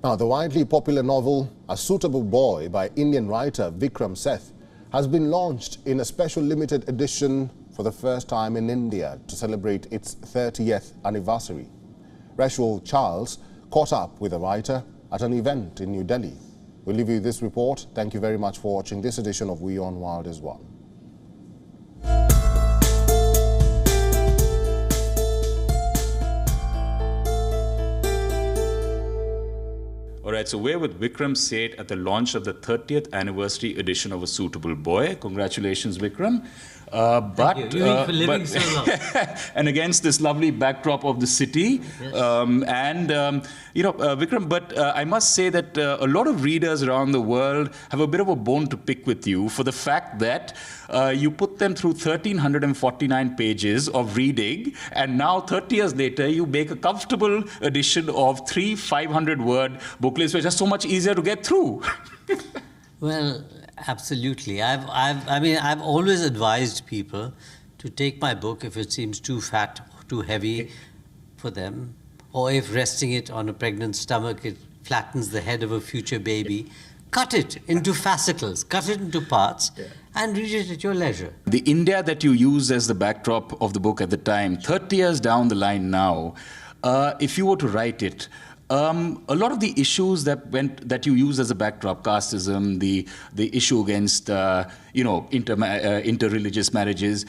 Now, the widely popular novel A Suitable Boy by Indian writer Vikram Seth has been launched in a special limited edition for the first time in India to celebrate its 30th anniversary. Reissued Charles caught up with the writer at an event in New Delhi. We'll leave you this report. Thank you very much for watching this edition of WION The World is One. All right, so we're with Vikram Seth at the launch of the 30th anniversary edition of A Suitable Boy. Congratulations, Vikram. Thank you. You've been for living so long. And against this lovely backdrop of the city. Yes. Vikram, but I must say that a lot of readers around the world have a bit of a bone to pick with you for the fact that you put them through 1,349 pages of reading, and now 30 years later, you make a comfortable edition of 3 500-word booklets, which are so much easier to get through. Well, absolutely. I've always advised people to take my book if it seems too fat or too heavy for them, or if resting it on a pregnant stomach, it flattens the head of a future baby. Cut it into fascicles, cut it into parts, and read it at your leisure. The India that you used as the backdrop of the book at the time, 30 years down the line now, if you were to write it, a lot of the issues that you use as a backdrop, casteism, the issue against interreligious marriages,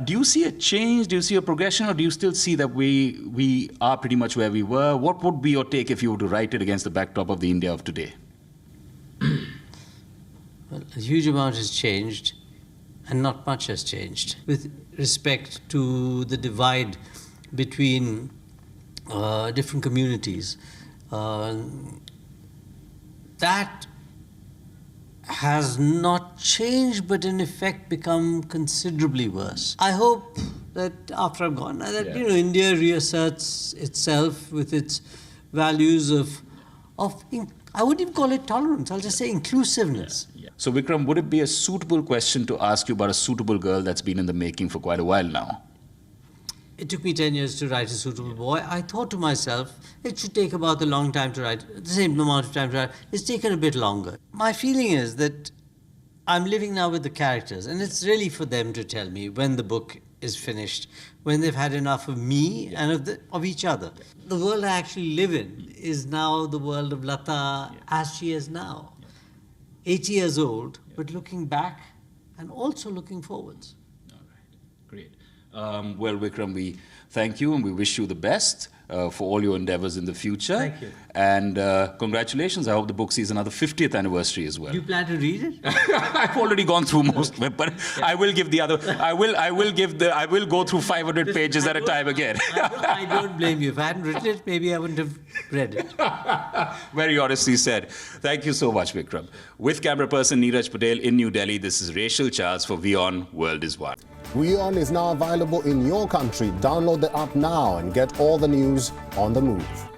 do you see a change? Do you see a progression, or do you still see that we are pretty much where we were? What would be your take if you were to write it against the backdrop of the India of today? Well, a huge amount has changed, and not much has changed. With respect to the divide between different communities, that has not changed, but in effect become considerably worse. I hope that after I'm gone, that India reasserts itself with its values of I wouldn't even call it tolerance, I'll just say inclusiveness. So Vikram, would it be a suitable question to ask you about a suitable girl that's been in the making for quite a while now? It took me 10 years to write A Suitable Boy. I thought to myself, it should take about the long time to write, the same amount of time to write. It's taken a bit longer. My feeling is that I'm living now with the characters, and it's really for them to tell me when the book is finished, when they've had enough of me and of each other. The world I actually live in is now the world of Lata as she is now. 80 years old, but looking back and also looking forwards. All right, great. Well, Vikram, we thank you and we wish you the best for all your endeavors in the future. Thank you. And congratulations. I hope the book sees another 50th anniversary as well. Do you plan to read it? I've already gone through most of it, but I will give the other. I will go through 500 pages at a time again. I don't blame you. If I hadn't written it, maybe I wouldn't have read it. Very honestly said. Thank you so much, Vikram. With camera person Neeraj Patel in New Delhi, this is Reissued Charles for WION World is One. WION is now available in your country. Download the app now and get all the news on the move.